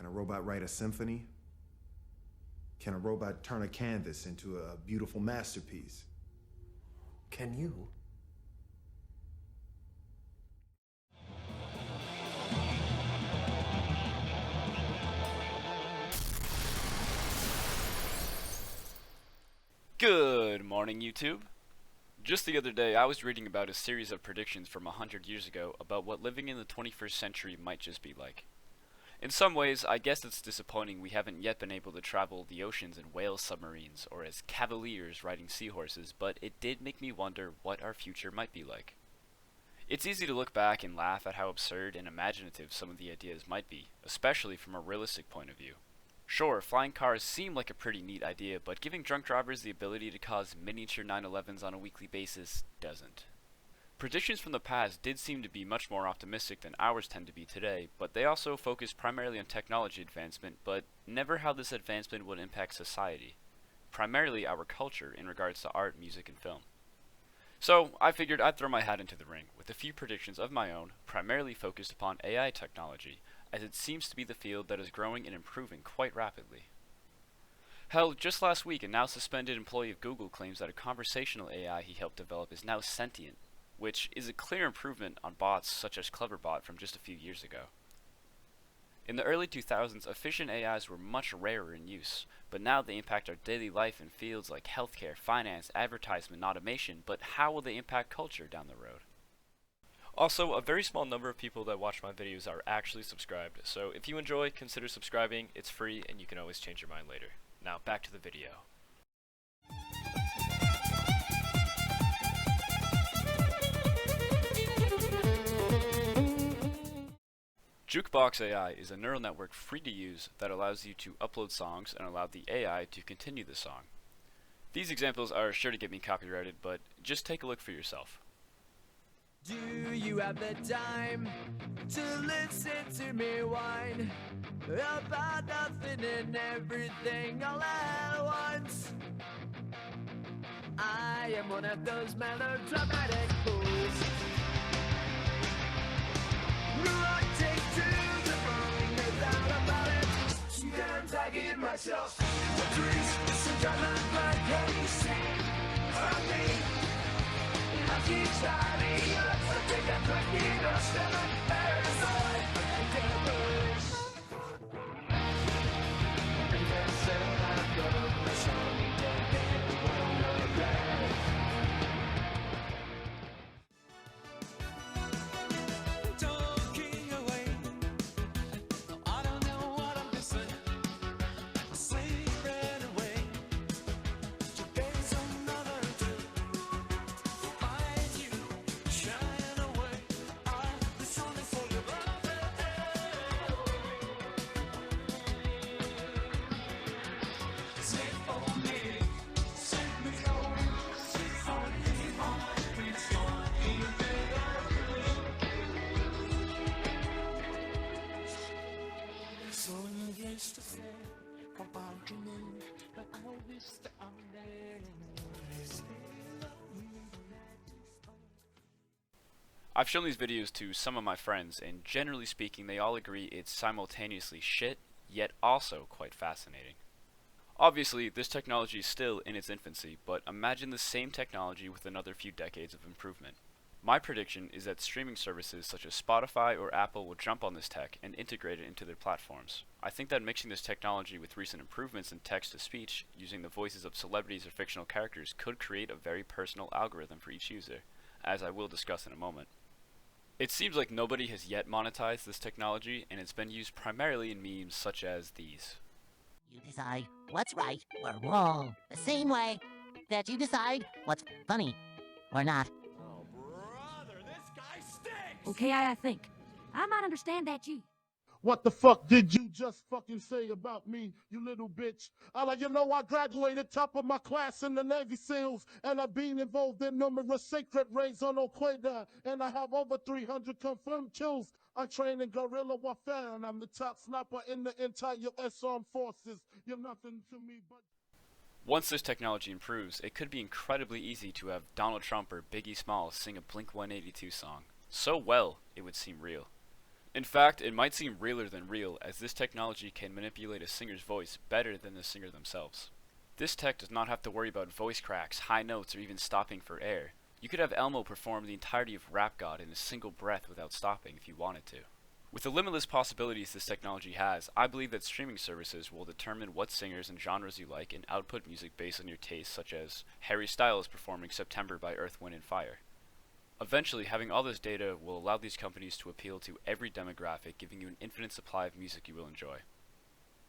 Can a robot write a symphony? Can a robot turn a canvas into a beautiful masterpiece? Can you? Good morning, YouTube. Just the other day, I was reading about a series of predictions from 100 years ago about what living in the 21st century might just be like. In some ways, I guess it's disappointing we haven't yet been able to travel the oceans in whale submarines or as cavaliers riding seahorses, but it did make me wonder what our future might be like. It's easy to look back and laugh at how absurd and imaginative some of the ideas might be, especially from a realistic point of view. Sure, flying cars seem like a pretty neat idea, but giving drunk drivers the ability to cause miniature 911s on a weekly basis doesn't. Predictions from the past did seem to be much more optimistic than ours tend to be today, but they also focus primarily on technology advancement, but never how this advancement would impact society, primarily our culture in regards to art, music, and film. So, I figured I'd throw my hat into the ring with a few predictions of my own, primarily focused upon AI technology, as it seems to be the field that is growing and improving quite rapidly. Hell, just last week a now suspended employee of Google claims that a conversational AI he helped develop is now sentient, which is a clear improvement on bots such as Cleverbot from just a few years ago. In the early 2000s, efficient AIs were much rarer in use, but now they impact our daily life in fields like healthcare, finance, advertisement, and automation, but how will they impact culture down the road? Also, a very small number of people that watch my videos are actually subscribed, so if you enjoy, consider subscribing. It's free and you can always change your mind later. Now back to the video. Jukebox AI is a neural network free to use that allows you to upload songs and allow the AI to continue the song. These examples are sure to get me copyrighted, but just take a look for yourself. Do you have the time to listen to me whine about nothing and everything all at once? I am one of those melodramatic fools who I take to the morning without about it. Yeah, I'm tagging myself in the trees, sometimes I'm like, can you see from me? I keep starting up, I think I'm fucking lost in my paranoid endeavors. And then said I go, my Sonny dead, won't know that. Talking away, I don't know what I'm missing. Sleeping away, today's another day. I've shown these videos to some of my friends, and generally speaking, they all agree it's simultaneously shit, yet also quite fascinating. Obviously, this technology is still in its infancy, but imagine the same technology with another few decades of improvement. My prediction is that streaming services such as Spotify or Apple will jump on this tech and integrate it into their platforms. I think that mixing this technology with recent improvements in text-to-speech, using the voices of celebrities or fictional characters, could create a very personal algorithm for each user, as I will discuss in a moment. It seems like nobody has yet monetized this technology, and it's been used primarily in memes such as these. You decide what's right or wrong the same way that you decide what's funny or not. Oh, brother, this guy stinks! Okay, I think. I might understand that, G. What the fuck did you just fucking say about me, you little bitch? I graduated top of my class in the Navy SEALs, and I've been involved in numerous sacred raids on Al-Qaeda, and I have over 300 confirmed kills. I train in guerrilla warfare, and I'm the top sniper in the entire U.S. Armed Forces. You're nothing to me but... Once this technology improves, it could be incredibly easy to have Donald Trump or Biggie Smalls sing a Blink-182 song. So well, it would seem real. In fact, it might seem realer than real, as this technology can manipulate a singer's voice better than the singer themselves. This tech does not have to worry about voice cracks, high notes, or even stopping for air. You could have Elmo perform the entirety of Rap God in a single breath without stopping if you wanted to. With the limitless possibilities this technology has, I believe that streaming services will determine what singers and genres you like and output music based on your tastes, such as Harry Styles performing September by Earth, Wind & Fire. Eventually, having all this data will allow these companies to appeal to every demographic, giving you an infinite supply of music you will enjoy.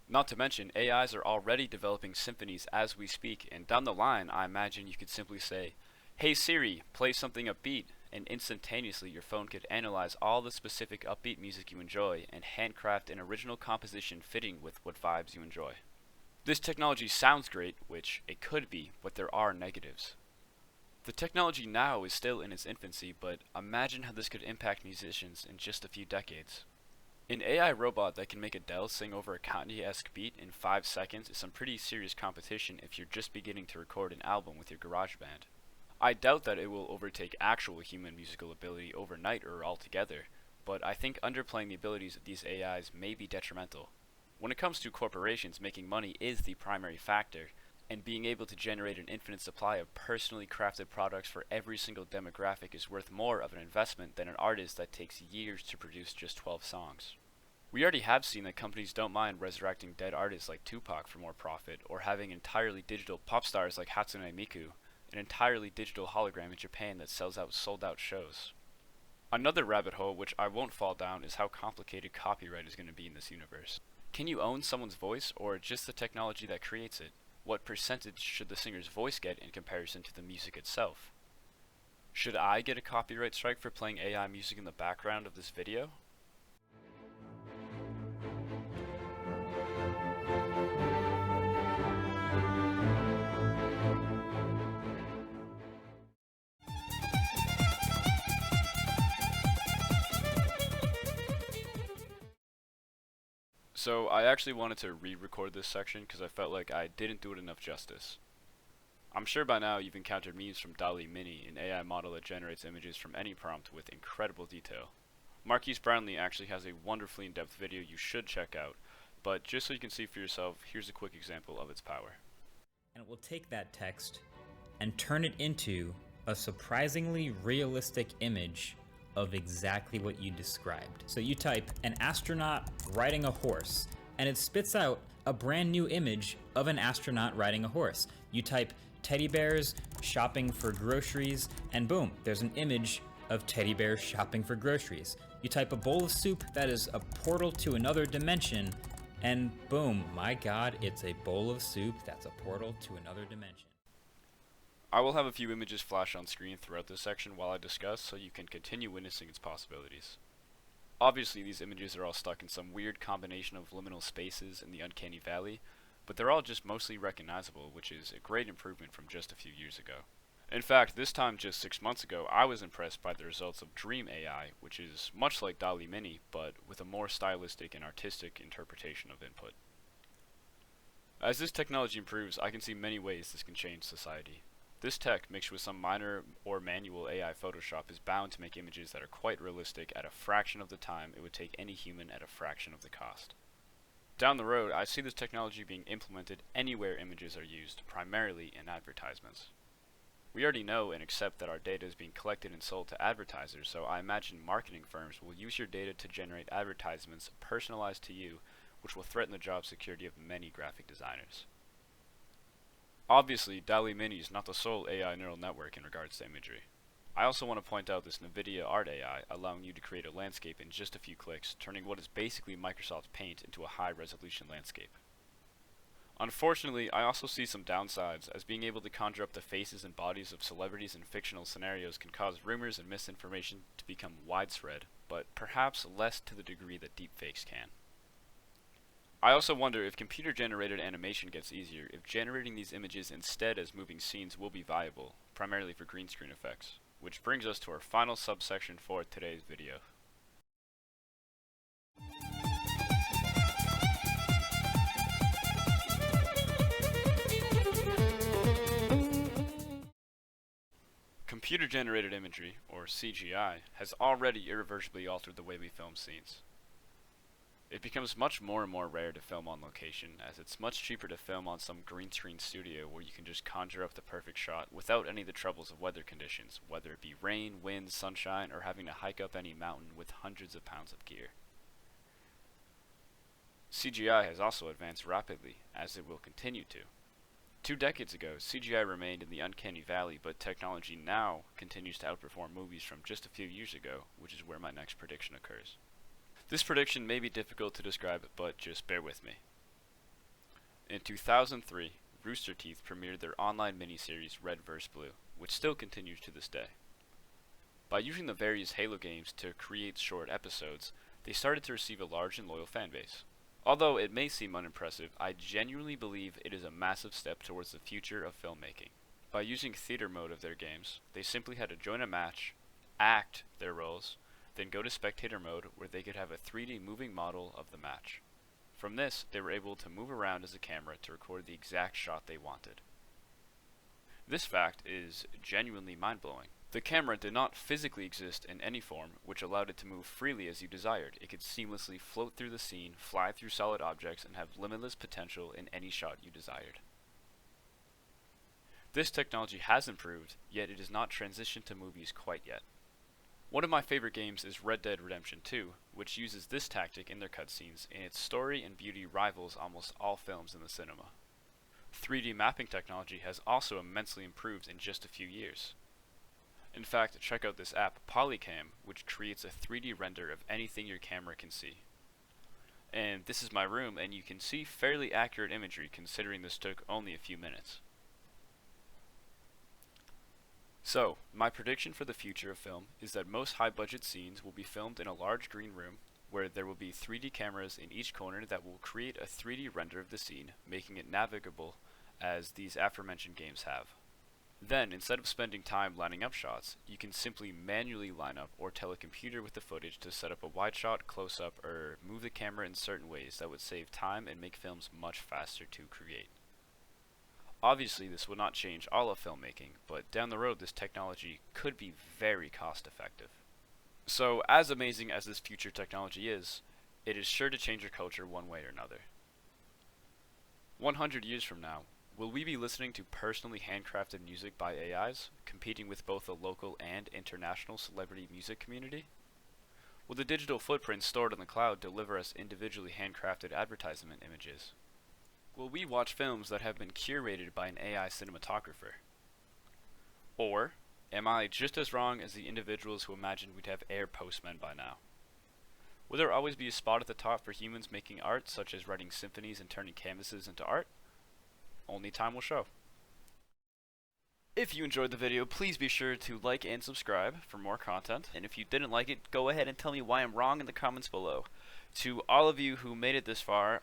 Not to mention, AIs are already developing symphonies as we speak, and down the line, I imagine you could simply say, "Hey Siri, play something upbeat," and instantaneously your phone could analyze all the specific upbeat music you enjoy and handcraft an original composition fitting with what vibes you enjoy. This technology sounds great, which it could be, but there are negatives. The technology now is still in its infancy, but imagine how this could impact musicians in just a few decades. An AI robot that can make Adele sing over a Kanye-esque beat in 5 seconds is some pretty serious competition if you're just beginning to record an album with your GarageBand. I doubt that it will overtake actual human musical ability overnight or altogether, but I think underplaying the abilities of these AIs may be detrimental. When it comes to corporations, making money is the primary factor, and being able to generate an infinite supply of personally crafted products for every single demographic is worth more of an investment than an artist that takes years to produce just 12 songs. We already have seen that companies don't mind resurrecting dead artists like Tupac for more profit, or having entirely digital pop stars like Hatsune Miku, an entirely digital hologram in Japan that sells out sold-out shows. Another rabbit hole which I won't fall down is how complicated copyright is going to be in this universe. Can you own someone's voice, or just the technology that creates it? What percentage should the singer's voice get in comparison to the music itself? Should I get a copyright strike for playing AI music in the background of this video? So I actually wanted to re-record this section because I felt like I didn't do it enough justice. I'm sure by now you've encountered memes from DALL-E Mini, an AI model that generates images from any prompt with incredible detail. Marquise Brownlee actually has a wonderfully in-depth video you should check out, but just so you can see for yourself, here's a quick example of its power. And it will take that text and turn it into a surprisingly realistic image of exactly what you described. So you type an astronaut riding a horse, and it spits out a brand new image of an astronaut riding a horse. You type teddy bears shopping for groceries, and boom, there's an image of teddy bears shopping for groceries. You type a bowl of soup that is a portal to another dimension, and boom, my god, it's a bowl of soup that's a portal to another dimension. I will have a few images flash on screen throughout this section while I discuss, so you can continue witnessing its possibilities. Obviously, these images are all stuck in some weird combination of liminal spaces in the uncanny valley, but they're all just mostly recognizable, which is a great improvement from just a few years ago. In fact, this time just 6 months ago, I was impressed by the results of Dream AI, which is much like DALL-E Mini, but with a more stylistic and artistic interpretation of input. As this technology improves, I can see many ways this can change society. This tech, mixed with some minor or manual AI Photoshop, is bound to make images that are quite realistic at a fraction of the time it would take any human at a fraction of the cost. Down the road, I see this technology being implemented anywhere images are used, primarily in advertisements. We already know and accept that our data is being collected and sold to advertisers, so I imagine marketing firms will use your data to generate advertisements personalized to you, which will threaten the job security of many graphic designers. Obviously, DALL-E Mini is not the sole AI neural network in regards to imagery. I also want to point out this NVIDIA Art AI, allowing you to create a landscape in just a few clicks, turning what is basically Microsoft Paint into a high-resolution landscape. Unfortunately, I also see some downsides, as being able to conjure up the faces and bodies of celebrities in fictional scenarios can cause rumors and misinformation to become widespread, but perhaps less to the degree that deepfakes can. I also wonder if computer-generated animation gets easier, if generating these images instead as moving scenes will be viable, primarily for green screen effects. Which brings us to our final subsection for today's video. Computer-generated imagery, or CGI, has already irreversibly altered the way we film scenes. It becomes much more and more rare to film on location, as it's much cheaper to film on some green screen studio where you can just conjure up the perfect shot without any of the troubles of weather conditions, whether it be rain, wind, sunshine, or having to hike up any mountain with hundreds of pounds of gear. CGI has also advanced rapidly, as it will continue to. 2 decades ago, CGI remained in the uncanny valley, but technology now continues to outperform movies from just a few years ago, which is where my next prediction occurs. This prediction may be difficult to describe, but just bear with me. In 2003, Rooster Teeth premiered their online miniseries Red vs. Blue, which still continues to this day. By using the various Halo games to create short episodes, they started to receive a large and loyal fanbase. Although it may seem unimpressive, I genuinely believe it is a massive step towards the future of filmmaking. By using theater mode of their games, they simply had to join a match, act their roles, then go to spectator mode where they could have a 3D moving model of the match. From this, they were able to move around as a camera to record the exact shot they wanted. This fact is genuinely mind-blowing. The camera did not physically exist in any form, which allowed it to move freely as you desired. It could seamlessly float through the scene, fly through solid objects, and have limitless potential in any shot you desired. This technology has improved, yet it has not transitioned to movies quite yet. One of my favorite games is Red Dead Redemption 2, which uses this tactic in their cutscenes, and its story and beauty rivals almost all films in the cinema. 3D mapping technology has also immensely improved in just a few years. In fact, check out this app, Polycam, which creates a 3D render of anything your camera can see. And this is my room, and you can see fairly accurate imagery considering this took only a few minutes. So, my prediction for the future of film is that most high-budget scenes will be filmed in a large green room, where there will be 3D cameras in each corner that will create a 3D render of the scene, making it navigable as these aforementioned games have. Then, instead of spending time lining up shots, you can simply manually line up or tell a computer with the footage to set up a wide shot, close-up, or move the camera in certain ways that would save time and make films much faster to create. Obviously, this will not change all of filmmaking, but down the road this technology could be very cost-effective. So, as amazing as this future technology is, it is sure to change our culture one way or another. 100 years from now, will we be listening to personally handcrafted music by AIs, competing with both the local and international celebrity music community? Will the digital footprints stored on the cloud deliver us individually handcrafted advertisement images? Will we watch films that have been curated by an AI cinematographer? Or, am I just as wrong as the individuals who imagined we'd have air postmen by now? Will there always be a spot at the top for humans making art, such as writing symphonies and turning canvases into art? Only time will show. If you enjoyed the video, please be sure to like and subscribe for more content. And if you didn't like it, go ahead and tell me why I'm wrong in the comments below. To all of you who made it this far,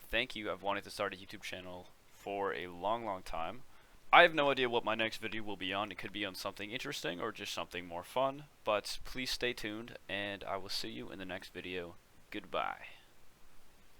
thank you. I've wanted to start a YouTube channel for a long time. I have no idea what my next video will be on. It could be on something interesting or just something more fun. But please stay tuned, and I will see you in the next video. Goodbye.